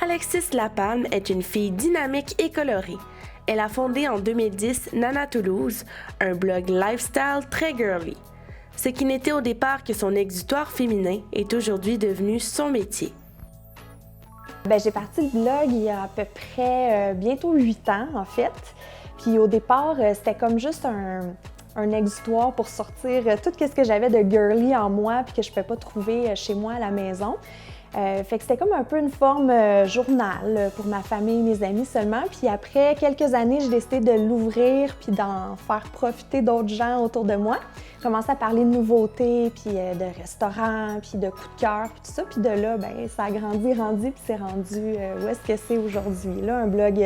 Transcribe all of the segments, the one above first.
Alexis Lapalme est une fille dynamique et colorée. Elle a fondé en 2010 Nana Toulouse, un blog lifestyle très girly. Ce qui n'était au départ que son exutoire féminin est aujourd'hui devenu son métier. J'ai parti le blog il y a à peu près bientôt 8 ans en fait. Puis au départ, c'était comme juste un exutoire pour sortir tout ce que j'avais de girly en moi puis que je ne pouvais pas trouver chez moi à la maison. Fait que c'était comme un peu une forme journal pour ma famille, mes amis seulement. Puis après quelques années, j'ai décidé de l'ouvrir puis d'en faire profiter d'autres gens autour de moi. Commencer à parler de nouveautés, puis de restaurants, puis de coups de cœur, puis tout ça. Puis de là, ça a grandi, puis c'est rendu où est-ce que c'est aujourd'hui. Là, un blog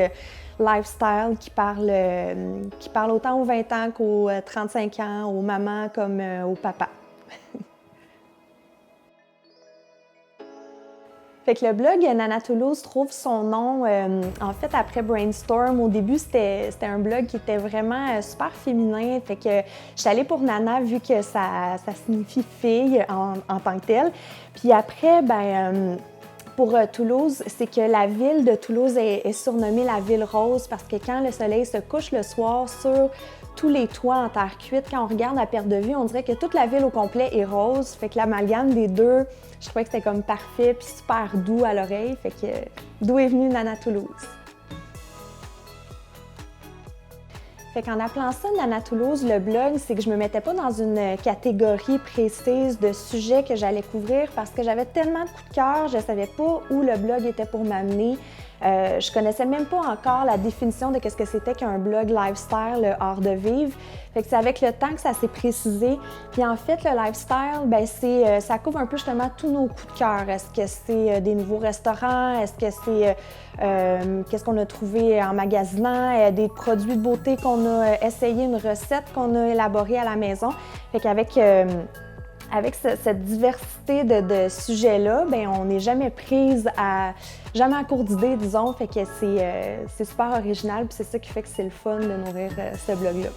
lifestyle qui parle autant aux 20 ans qu'aux 35 ans, aux mamans comme aux papas. Fait que le blog Nana Toulouse trouve son nom en fait après Brainstorm. Au début, c'était un blog qui était vraiment super féminin. Fait que je suis allée pour Nana vu que ça signifie fille en tant que telle. Puis après, pour Toulouse, c'est que la ville de Toulouse est surnommée la ville rose parce que quand le soleil se couche le soir sur tous les toits en terre cuite, quand on regarde à perte de vue, on dirait que toute la ville au complet est rose. Fait que l'amalgame des deux, je trouvais que c'était comme parfait puis super doux à l'oreille. Fait que d'où est venue Nana Toulouse. Fait qu'en appelant ça Nana Toulouse, le blog, c'est que je me mettais pas dans une catégorie précise de sujets que j'allais couvrir parce que j'avais tellement de coups de cœur, je savais pas où le blog était pour m'amener. Je connaissais même pas encore la définition de qu'est-ce que c'était qu'un blog lifestyle art de vivre. Fait que c'est avec le temps que ça s'est précisé. Puis en fait, le lifestyle, ça couvre un peu justement tous nos coups de cœur. Est-ce que c'est des nouveaux restaurants? Est-ce que c'est qu'est-ce qu'on a trouvé en magasinant? Des produits de beauté qu'on a essayé, une recette qu'on a élaborée à la maison. Fait qu'avec cette diversité de sujets-là, on n'est jamais jamais à court d'idées, disons. Fait que c'est super original, puis c'est ça qui fait que c'est le fun de nourrir ce blog-là.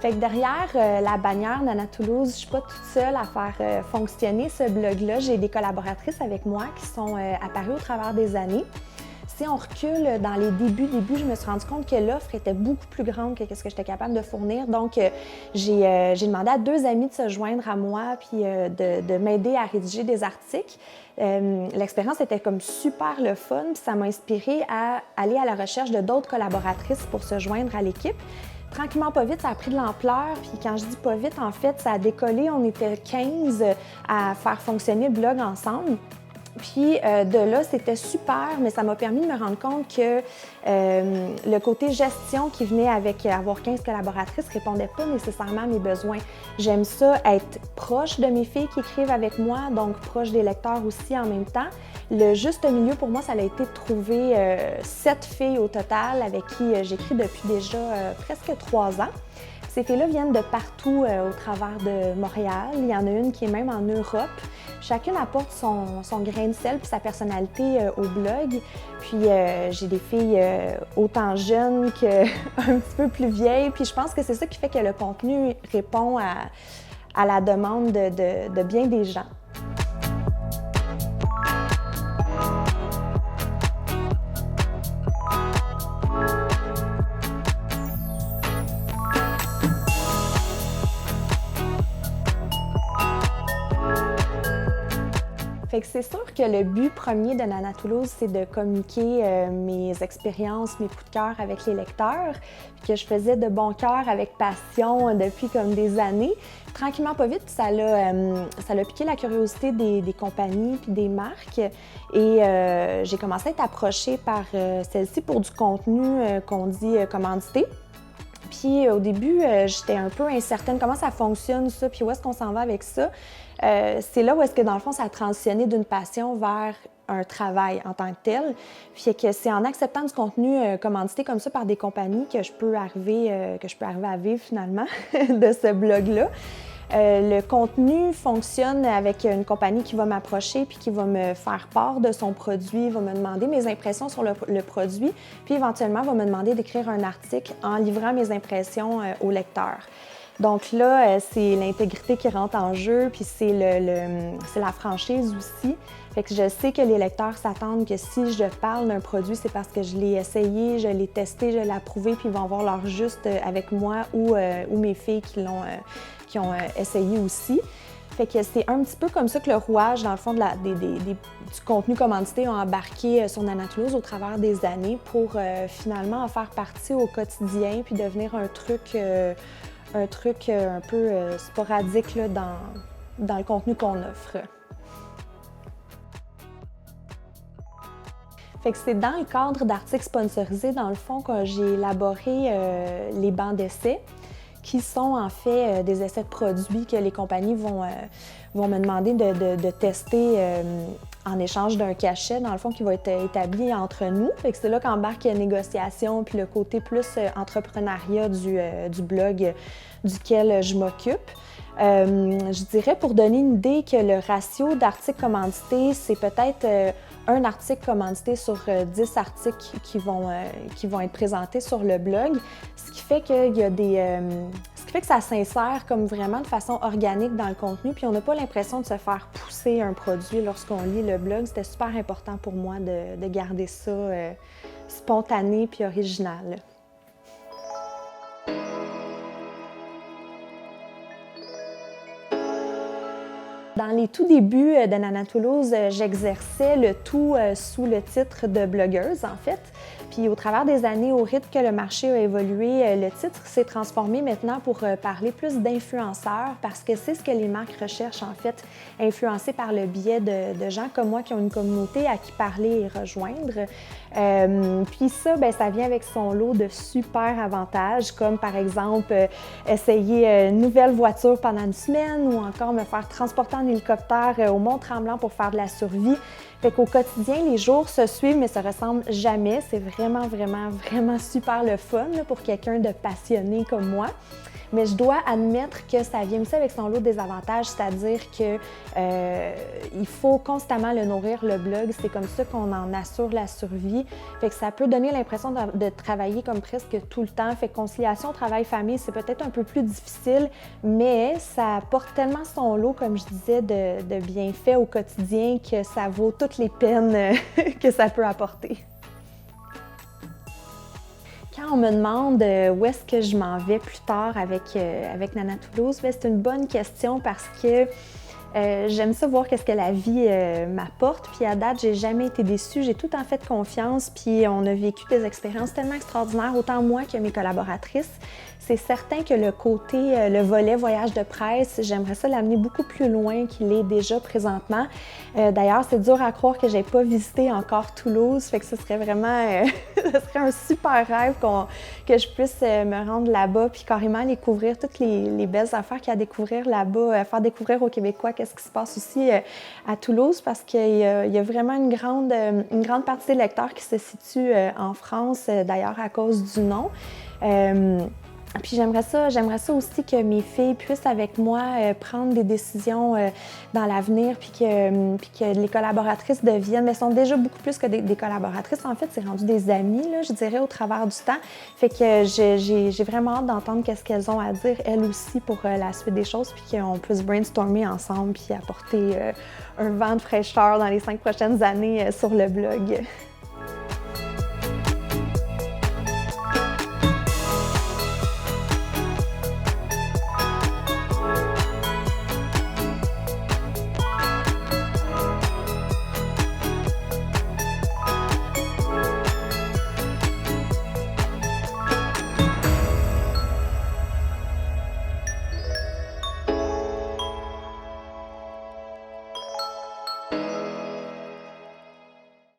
Fait que derrière la bannière Nana Toulouse, je ne suis pas toute seule à faire fonctionner ce blog-là. J'ai des collaboratrices avec moi qui sont apparues au travers des années. Si on recule dans les débuts, je me suis rendu compte que l'offre était beaucoup plus grande que ce que j'étais capable de fournir. Donc, j'ai demandé à 2 amis de se joindre à moi puis de m'aider à rédiger des articles. L'expérience était comme super le fun, puis ça m'a inspirée à aller à la recherche de d'autres collaboratrices pour se joindre à l'équipe. Tranquillement, pas vite, ça a pris de l'ampleur. Puis quand je dis pas vite, en fait, ça a décollé. On était 15 à faire fonctionner le blog ensemble. Puis de là, c'était super, mais ça m'a permis de me rendre compte que le côté gestion qui venait avec avoir 15 collaboratrices ne répondait pas nécessairement à mes besoins. J'aime ça être proche de mes filles qui écrivent avec moi, donc proche des lecteurs aussi en même temps. Le juste milieu pour moi, ça a été de trouver 7 filles au total avec qui j'écris depuis déjà presque 3 ans. Ces filles-là viennent de partout au travers de Montréal. Il y en a une qui est même en Europe. Chacune apporte son grain de sel et sa personnalité au blog. Puis j'ai des filles autant jeunes qu'un petit peu plus vieilles. Puis je pense que c'est ça qui fait que le contenu répond à la demande de bien des gens. Fait que c'est sûr que le but premier de Nana Toulouse, c'est de communiquer mes expériences, mes coups de cœur avec les lecteurs, que je faisais de bon cœur, avec passion depuis comme des années. Tranquillement, pas vite, ça l'a piqué la curiosité des compagnies puis des marques. Et j'ai commencé à être approchée par celle-ci pour du contenu qu'on dit commandité. Puis au début, j'étais un peu incertaine comment ça fonctionne ça, puis où est-ce qu'on s'en va avec ça. C'est là où est-ce que dans le fond, ça a transitionné d'une passion vers un travail en tant que tel. Puis que c'est en acceptant du contenu commandité comme ça par des compagnies que je peux arriver à vivre finalement de ce blog-là. Le contenu fonctionne avec une compagnie qui va m'approcher puis qui va me faire part de son produit, va me demander mes impressions sur le produit, puis éventuellement va me demander d'écrire un article en livrant mes impressions au lecteur. Donc là, c'est l'intégrité qui rentre en jeu, puis c'est la franchise aussi. Fait que je sais que les lecteurs s'attendent que si je parle d'un produit, c'est parce que je l'ai essayé, je l'ai testé, je l'ai approuvé, puis ils vont avoir leur juste avec moi ou mes filles qui ont essayé aussi. Fait que c'est un petit peu comme ça que le rouage, dans le fond, du contenu commandité a embarqué sur Nana Toulouse au travers des années pour finalement en faire partie au quotidien puis devenir un truc un peu sporadique là, dans le contenu qu'on offre. Fait que c'est dans le cadre d'articles sponsorisés, dans le fond, que j'ai élaboré les bancs d'essai, qui sont en fait des essais de produits que les compagnies vont me demander de tester en échange d'un cachet, dans le fond, qui va être établi entre nous. Fait que c'est là qu'embarque la négociation puis le côté plus entrepreneuriat du blog duquel je m'occupe. Je dirais, pour donner une idée, que le ratio d'articles commandités, c'est peut-être un article commandité sur 10 articles qui vont être présentés sur le blog, ce qui fait qu'il y a ce qui fait que ça s'insère comme vraiment de façon organique dans le contenu, puis on n'a pas l'impression de se faire pousser un produit lorsqu'on lit le blog. C'était super important pour moi de garder ça spontané puis original. Dans les tout débuts de Nana Toulouse, j'exerçais le tout sous le titre de blogueuse, en fait. Puis au travers des années, au rythme que le marché a évolué, le titre s'est transformé maintenant pour parler plus d'influenceurs, parce que c'est ce que les marques recherchent, en fait, influencés par le biais de gens comme moi qui ont une communauté à qui parler et rejoindre. Puis ça, bien, ça vient avec son lot de super avantages, comme par exemple essayer une nouvelle voiture pendant une semaine ou encore me faire transporter en hélicoptère au Mont-Tremblant pour faire de la survie. Fait qu'au quotidien, les jours se suivent mais se ressemblent jamais. C'est vraiment, vraiment, vraiment super le fun là, pour quelqu'un de passionné comme moi. Mais je dois admettre que ça vient aussi avec son lot de désavantages, c'est-à-dire que il faut constamment le nourrir, le blog. C'est comme ça qu'on en assure la survie. Fait que ça peut donner l'impression de travailler comme presque tout le temps. Fait que conciliation travail-famille, c'est peut-être un peu plus difficile, mais ça apporte tellement son lot, comme je disais, de bienfaits au quotidien que ça vaut toutes les peines que ça peut apporter. Quand on me demande où est-ce que je m'en vais plus tard avec Nana Toulouse, c'est une bonne question parce que j'aime ça voir qu'est-ce que la vie m'apporte. Puis à date, j'ai jamais été déçue. J'ai tout en fait confiance. Puis on a vécu des expériences tellement extraordinaires, autant moi que mes collaboratrices. C'est certain que le volet voyage de presse, j'aimerais ça l'amener beaucoup plus loin qu'il est déjà présentement. D'ailleurs, c'est dur à croire que j'ai pas visité encore Toulouse, fait que ce serait vraiment ce serait un super rêve que je puisse me rendre là-bas puis carrément découvrir toutes les belles affaires qu'il y a à découvrir là-bas, faire découvrir aux Québécois qu'est-ce qui se passe aussi à Toulouse, parce qu'il y a vraiment une grande partie des lecteurs qui se situent en France, d'ailleurs à cause du nom. Puis j'aimerais ça aussi que mes filles puissent avec moi prendre des décisions dans l'avenir, puis que les collaboratrices deviennent, mais sont déjà beaucoup plus que des collaboratrices. En fait, c'est rendu des amies, là, je dirais, au travers du temps. Fait que j'ai vraiment hâte d'entendre qu'est-ce qu'elles ont à dire, elles aussi, pour la suite des choses, puis qu'on puisse brainstormer ensemble, puis apporter un vent de fraîcheur dans les 5 prochaines années sur le blog.